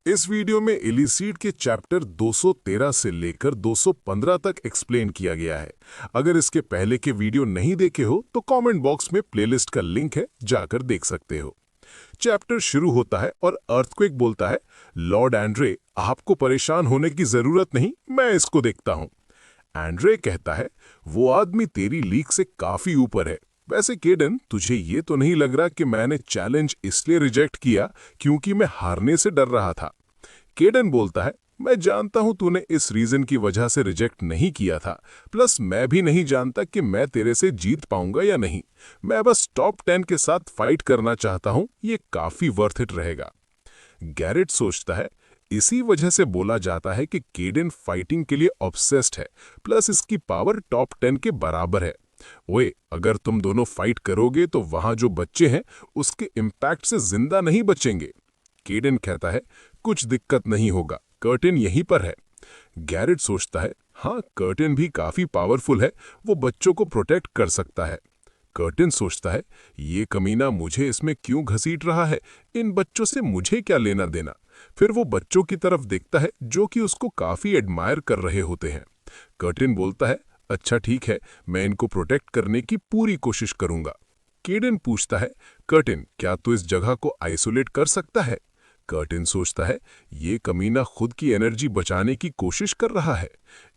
इस वीडियो में इलीसीड के चैप्टर 213 से लेकर 215 तक एक्सप्लेन किया गया है। अगर इसके पहले के वीडियो नहीं देखे हो तो कमेंट बॉक्स में प्लेलिस्ट का लिंक है, जाकर देख सकते हो। चैप्टर शुरू होता है और अर्थक्वेक बोलता है, लॉर्ड एंड्रे, आपको परेशान होने की जरूरत नहीं, मैं इसको देखता हूं। एंड्रे कहता है, वो आदमी तेरी लीग से काफी ऊपर है। वैसे केडन, तुझे ये तो नहीं लग रहा कि मैंने चैलेंज इसलिए रिजेक्ट किया क्योंकि मैं हारने से डर रहा था? केडन बोलता है, मैं जानता हूं तूने इस रीजन की वजह से रिजेक्ट नहीं किया था, प्लस मैं भी नहीं जानता कि मैं तेरे से जीत पाऊंगा या नहीं। मैं बस टॉप 10 के साथ फाइट करना चाहता हूं, ये काफी वर्थ इट रहेगा। गैरेट सोचता है, इसी वजह से बोला जाता है कि केडन फाइटिंग के लिए ऑब्सेस्ड है, प्लस इसकी पावर टॉप 10 के बराबर है। ओए, अगर तुम दोनों फाइट करोगे तो वहां जो बच्चे हैं उसके इम्पैक्ट से जिंदा नहीं बचेंगे। केडन कहता है, कुछ दिक्कत नहीं होगा, कर्टेन यहीं पर है। गैरेट सोचता है, हाँ, कर्टेन भी काफी पावरफुल है, वो बच्चों को प्रोटेक्ट कर सकता है। कर्टेन सोचता है, ये कमीना मुझे इसमें क्यों घसीट रहा है, इन बच्चों से मुझे क्या लेना देना। फिर वो बच्चों की तरफ देखता है जो कि उसको काफी एडमायर कर रहे होते हैं। कर्टेन बोलता है, अच्छा ठीक है, मैं इनको प्रोटेक्ट करने की पूरी कोशिश करूंगा। केडन पूछता है, कर्टेन, क्या तू इस जगह को आइसोलेट कर सकता है? कर्टेन सोचता है, ये कमीना खुद की एनर्जी बचाने की कोशिश कर रहा है।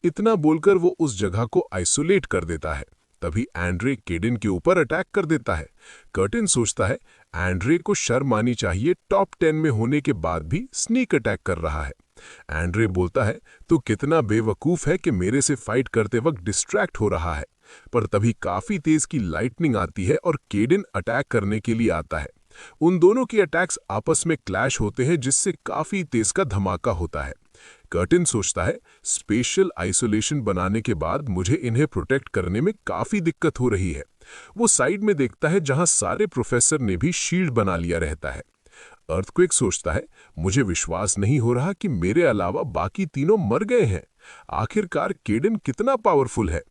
इतना बोलकर वो उस जगह को आइसोलेट कर देता है। तभी एंड्रे केडन के ऊपर अटैक कर देता है। कर्टेन सोचता है, एंड्रे को शर्म आनी चाहिए, टॉप 10 में होने के बाद भी स्नीक अटैक कर रहा है। एंड्रे बोलता है, तू कितना बेवकूफ है कि मेरे से फाइट करते वक्त डिस्ट्रैक्ट हो रहा है। पर तभी काफी तेज की लाइटनिंग आती है और केडन अटैक करने के लिए आता है। उन दोनों के अटैक्स आपस में क्लैश होते हैं, जिससे काफी तेज का धमाका होता है। कर्टेन सोचता है, स्पेशल आइसोलेशन बनाने के बाद मुझे इन्हें प्रोटेक्ट करने में काफी दिक्कत हो रही है। वो साइड में देखता है जहां सारे प्रोफेसर ने भी शील्ड बना लिया रहता है। अर्थक्वेक सोचता है, मुझे विश्वास नहीं हो रहा कि मेरे अलावा बाकी तीनों मर गए हैं। आखिरकार केडन कितना पावरफुल है।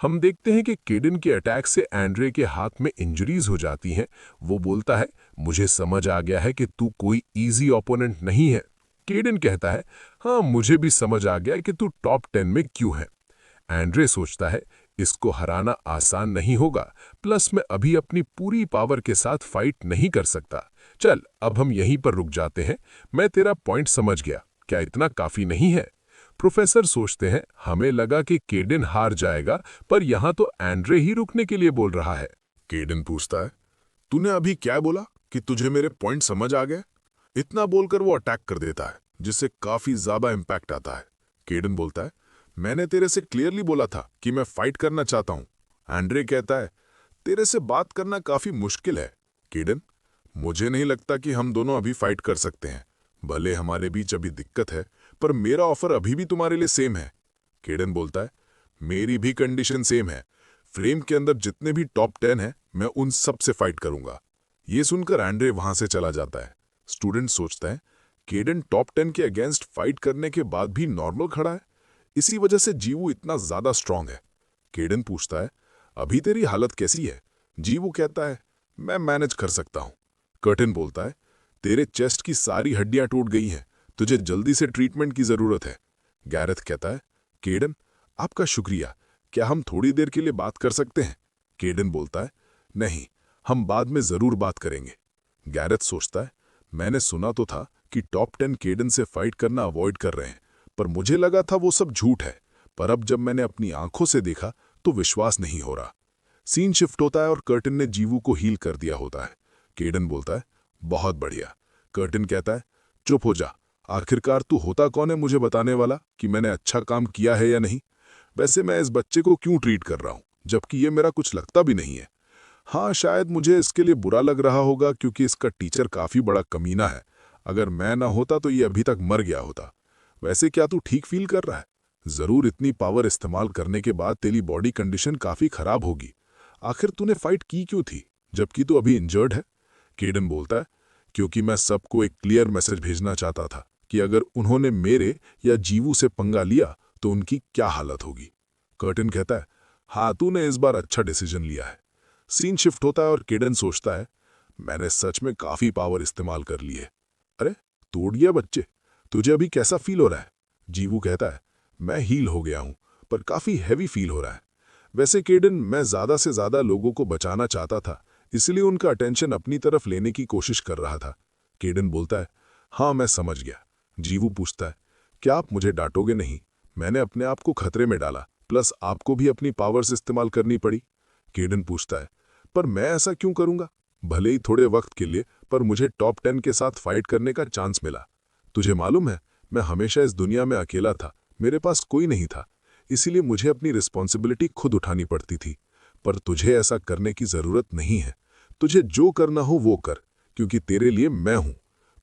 हम देखते हैं कि केडन के अटैक से एंड्रे के हाथ में इंजरीज हो जाती हैं। वो बोलता है, मुझे समझ आ गया है कि तू कोई इजी ओपोनेंट नहीं है। केडन कहता है, हाँ, मुझे भी समझ आ गया कि तू टॉप 10 में क्यों है। एंड्रे सोचता है, इसको हराना आसान नहीं होगा, प्लस मैं अभी अपनी पूरी पावर के साथ फाइट नहीं कर सकता। चल, अब हम यहीं पर रुक जाते हैं। मैं तेरा पॉइंट समझ गया, क्या इतना काफी नहीं है? प्रोफेसर सोचते हैं, हमें लगा कि केडन हार जाएगा, पर यहां तो एंड्रे ही रुकने के लिए बोल रहा है। केडन पूछता है, तूने अभी क्या बोला कि तुझे मेरे पॉइंट समझ आ गए? इतना बोलकर वो अटैक कर देता है, जिससे काफी ज्यादा इंपैक्ट आता है। केडन बोलता है, मैंने तेरे से क्लियरली बोला था कि मैं फाइट करना चाहता हूं। एंड्रे कहता है, तेरे से बात करना काफी मुश्किल है। केडन, मुझे नहीं लगता कि हम दोनों अभी फाइट कर सकते हैं। भले हमारे बीच अभी दिक्कत है, पर मेरा ऑफर अभी भी तुम्हारे लिए सेम है। केडन बोलता है, मेरी भी कंडीशन सेम है। फ्रेम के अंदर जितने भी टॉप 10 हैं, मैं उन सब से फाइट करूंगा। ये सुनकर एंड्रे वहां से चला जाता है। स्टूडेंट सोचता है, केडन टॉप 10 के अगेंस्ट फाइट करने के बाद भी नॉर्मल खड़ा है, इसी वजह से जीवू इतना ज्यादा स्ट्रांग है। केडन पूछता है, अभी तेरी हालत कैसी है? जीवू कहता है, मैं मैनेज कर सकता हूं। कर्टेन बोलता है, तेरे चेस्ट की सारी हड्डियां टूट गई हैं, तुझे जल्दी से ट्रीटमेंट की जरूरत है। गैरेथ कहता है, केडन, आपका शुक्रिया, क्या हम थोड़ी देर के लिए बात कर सकते हैं? केडन बोलता है, नहीं, हम बाद में जरूर बात करेंगे। गैरेथ सोचता है, मैंने सुना तो था कि टॉप 10 केडन से फाइट करना अवॉइड कर रहे हैं, पर मुझे लगा था वो सब झूठ है। पर अब जब मैंने अपनी आंखों से देखा तो विश्वास नहीं हो रहा। सीन शिफ्ट होता है और कर्टन ने जीवू को हील कर दिया होता है। केडन बोलता है, बहुत बढ़िया। कर्टन कहता है, चुप हो जा, आखिरकार तू होता कौन है मुझे बताने वाला कि मैंने अच्छा काम किया है या नहीं? वैसे मैं इस बच्चे को क्यों ट्रीट कर रहा हूं, जबकि ये मेरा कुछ लगता भी नहीं है। हाँ, शायद मुझे इसके लिए बुरा लग रहा होगा क्योंकि इसका टीचर काफी बड़ा कमीना है। अगर मैं ना होता तो ये अभी तक मर गया होता। वैसे क्या तू ठीक फील कर रहा है? जरूर इतनी पावर इस्तेमाल करने के बाद तेरी बॉडी कंडीशन काफी खराब होगी। आखिर तूने फाइट की क्यों थी, जबकि तू अभी इंजर्ड है? केडन बोलता है, क्योंकि मैं सबको एक क्लियर मैसेज भेजना चाहता था कि अगर उन्होंने मेरे या जीवू से पंगा लिया तो उनकी क्या हालत होगी। कर्टन कहता है, हाँ, तूने इस बार अच्छा डिसीजन लिया है। सीन शिफ्ट होता है और केडन सोचता है, मैंने सच में काफी पावर इस्तेमाल कर ली है। अरे, तोड़ दिया बच्चे। तुझे अभी कैसा फील हो रहा है? जीवू कहता है, मैं हील हो गया हूं, पर काफी हैवी फील हो रहा है। वैसे केडन, मैं ज्यादा से ज्यादा लोगों को बचाना चाहता था, इसलिए उनका अटेंशन अपनी तरफ लेने की कोशिश कर रहा था। केडन बोलता है, हाँ मैं समझ गया। जीवू पूछता है, क्या आप मुझे डांटोगे नहीं? मैंने अपने आप को खतरे में डाला, प्लस आपको भी अपनी पावर्स इस्तेमाल करनी पड़ी। केडन पूछता है, पर मैं ऐसा क्यों करूंगा? भले ही थोड़े वक्त के लिए, पर मुझे टॉप 10 के साथ फाइट करने का चांस मिला। तुझे मालूम है, मैं हमेशा इस दुनिया में अकेला था, मेरे पास कोई नहीं था, इसीलिए मुझे अपनी रिस्पॉन्सिबिलिटी खुद उठानी पड़ती थी। पर तुझे ऐसा करने की जरूरत नहीं है। तुझे जो करना हो वो कर, क्योंकि तेरे लिए मैं हूं।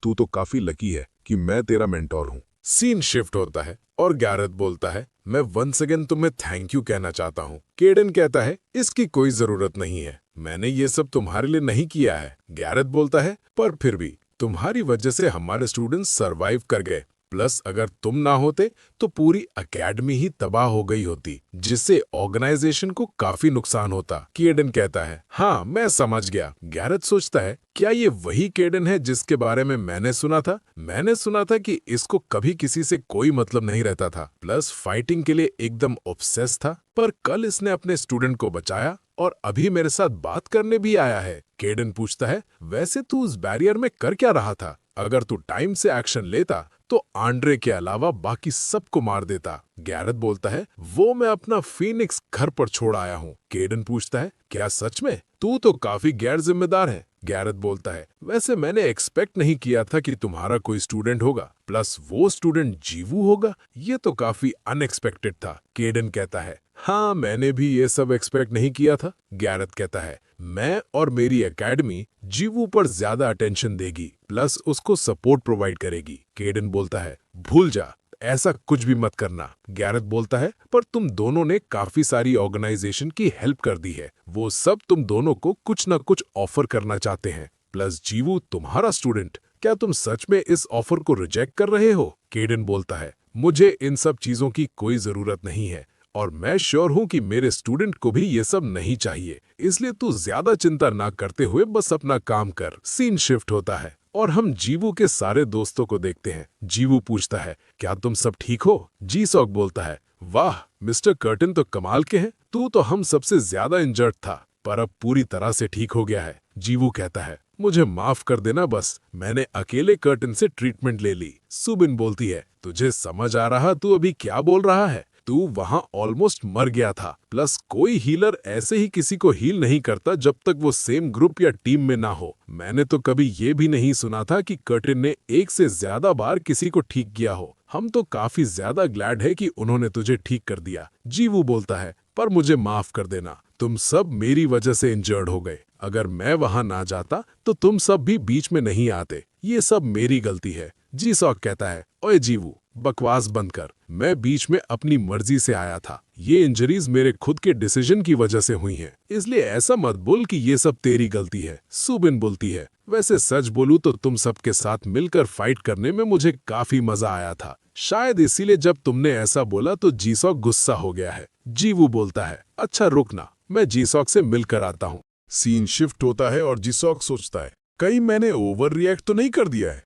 तू तो काफी लकी है कि मैं तेरा मेंटोर हूं। सीन शिफ्ट होता है और गैरेथ बोलता है, मैं वंस अगेन तुम्हें थैंक यू कहना चाहता हूँ। केडन कहता है, इसकी कोई जरूरत नहीं है, मैंने ये सब तुम्हारे लिए नहीं किया है। गैरेथ बोलता है, पर फिर भी तुम्हारी वजह से हमारे स्टूडेंट्स सरवाइव कर गए, प्लस अगर तुम ना होते तो पूरी एकेडमी ही तबाह हो गई होती, जिससे ऑर्गेनाइजेशन को काफी नुकसान होता। केडन कहता है, हाँ मैं समझ गया। गैरेथ सोचता है, क्या ये वही केडन है जिसके बारे में मैंने सुना था? मैंने सुना था कि इसको कभी किसी से कोई मतलब नहीं रहता था, प्लस फाइटिंग के लिए एकदम ऑब्सेस था, पर कल इसने अपने स्टूडेंट को बचाया और अभी मेरे साथ बात करने भी आया है। केडन पूछता है, वैसे तू उस बैरियर में कर क्या रहा था? अगर तू टाइम से एक्शन लेता तो आंड्रे के अलावा बाकी सबको मार देता। गैरेथ बोलता है, वो मैं अपना फीनिक्स घर पर छोड़ आया हूँ। केडन पूछता है, क्या सच में? तू तो काफी गैर जिम्मेदार है। गैरेथ बोलता है, वैसे मैंने एक्सपेक्ट नहीं किया था कि तुम्हारा कोई स्टूडेंट होगा, प्लस वो स्टूडेंट जीवू होगा, ये तो काफी अनएक्सपेक्टेड था। केडन कहता है, हाँ मैंने भी ये सब एक्सपेक्ट नहीं किया था। गैरेथ कहता है, मैं और मेरी एकेडमी जीवू पर ज्यादा अटेंशन देगी, प्लस उसको सपोर्ट प्रोवाइड करेगी। केडन बोलता है, भूल जा, ऐसा कुछ भी मत करना। गैरेथ बोलता है, पर तुम दोनों ने काफी सारी ऑर्गेनाइजेशन की हेल्प कर दी है, वो सब तुम दोनों को कुछ न कुछ ऑफर करना चाहते हैं, प्लस जीवू तुम्हारा स्टूडेंट, क्या तुम सच में इस ऑफर को रिजेक्ट कर रहे हो? केडन बोलता है, मुझे इन सब चीजों की कोई जरूरत नहीं है और मैं श्योर हूं कि मेरे स्टूडेंट को भी ये सब नहीं चाहिए, इसलिए तू ज्यादा चिंता ना करते हुए बस अपना काम कर। सीन शिफ्ट होता है और हम जीवू के सारे दोस्तों को देखते हैं। जीवू पूछता है, क्या तुम सब ठीक हो? जी-सॉक बोलता है, वाह मिस्टर कर्टन तो कमाल के हैं, तू तो हम सबसे ज्यादा इंजर्ड था, पर अब पूरी तरह से ठीक हो गया है। जीवू कहता है, मुझे माफ कर देना, बस मैंने अकेले कर्टन से ट्रीटमेंट ले ली। सुबिन बोलती है, तुझे समझ आ रहा तू अभी क्या बोल रहा है? तू वहां ऑलमोस्ट मर गया था, प्लस कोई हीलर ऐसे ही किसी को हील नहीं करता जब तक वो सेम ग्रुप या टीम में ना हो। मैंने तो कभी ये भी नहीं सुना था कि कर्टन ने एक से ज्यादा बार किसी को ठीक किया हो। हम तो काफी ज्यादा ग्लैड है कि उन्होंने तुझे ठीक कर दिया। जीवू बोलता है, पर मुझे माफ कर देना, तुम सब मेरी वजह से इंजर्ड हो गए। अगर मैं वहां ना जाता तो तुम सब भी बीच में नहीं आते, ये सब मेरी गलती है। जी-सॉक कहता है, ओए जीवू, बकवास बंद कर, मैं बीच में अपनी मर्जी से आया था, ये इंजरीज मेरे खुद के डिसीजन की वजह से हुई हैं, इसलिए ऐसा मत बोल कि ये सब तेरी गलती है। सुबिन बोलती है, वैसे सच बोलूं तो तुम सबके साथ मिलकर फाइट करने में मुझे काफी मजा आया था, शायद इसीलिए जब तुमने ऐसा बोला तो जी-सॉक गुस्सा हो गया है। जीवू बोलता है, अच्छा रुकना, मैं जी-सॉक से मिलकर आता हूँ। सीन शिफ्ट होता है और जी-सॉक सोचता है, कहीं मैंने ओवर रिएक्ट तो नहीं कर दिया है।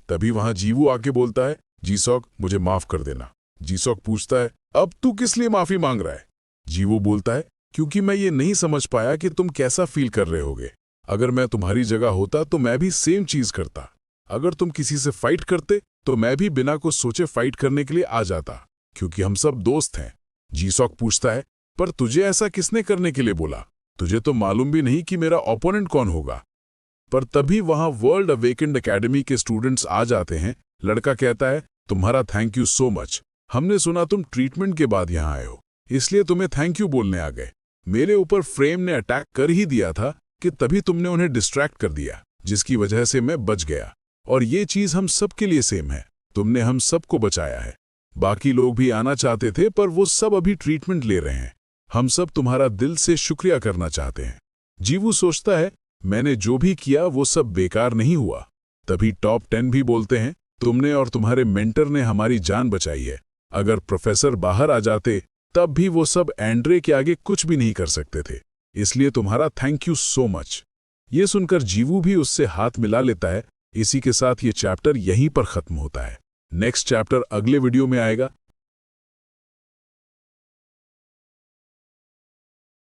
तभी वहां जीवू आके बोलता है, जी-सॉक मुझे माफ कर देना। जी-सॉक पूछता है, अब तू किस लिए माफी मांग रहा है? जीवू बोलता है, क्योंकि मैं ये नहीं समझ पाया कि तुम कैसा फील कर रहे होगे। अगर मैं तुम्हारी जगह होता तो मैं भी सेम चीज करता। अगर तुम किसी से फाइट करते तो मैं भी बिना कुछ सोचे फाइट करने के लिए आ जाता, क्योंकि हम सब दोस्त हैं। जी-सॉक पूछता है, पर तुझे ऐसा किसने करने के लिए बोला? तुझे तो मालूम भी नहीं कि मेरा ओपोनेंट कौन होगा। पर तभी वहां वर्ल्ड अवेकेंड एकेडमी के स्टूडेंट्स आ जाते हैं। लड़का कहता है, तुम्हारा थैंक यू सो मच, हमने सुना तुम ट्रीटमेंट के बाद यहाँ आए हो, इसलिए तुम्हें थैंक यू बोलने आ गए। मेरे ऊपर फ्रेम ने अटैक कर ही दिया था कि तभी तुमने उन्हें डिस्ट्रैक्ट कर दिया, जिसकी वजह से मैं बच गया। और ये चीज हम सब के लिए सेम है, तुमने हम सबको बचाया है। बाकी लोग भी आना चाहते थे पर वो सब अभी ट्रीटमेंट ले रहे हैं। हम सब तुम्हारा दिल से शुक्रिया करना चाहते हैं। जीवू सोचता है, मैंने जो भी किया वो सब बेकार नहीं हुआ। तभी टॉप 10 भी बोलते हैं, तुमने और तुम्हारे मेंटर ने हमारी जान बचाई है। अगर प्रोफेसर बाहर आ जाते तब भी वो सब एंड्रे के आगे कुछ भी नहीं कर सकते थे, इसलिए तुम्हारा थैंक यू सो मच। ये सुनकर जीवू भी उससे हाथ मिला लेता है। इसी के साथ ये चैप्टर यहीं पर खत्म होता है। नेक्स्ट चैप्टर अगले वीडियो में आएगा।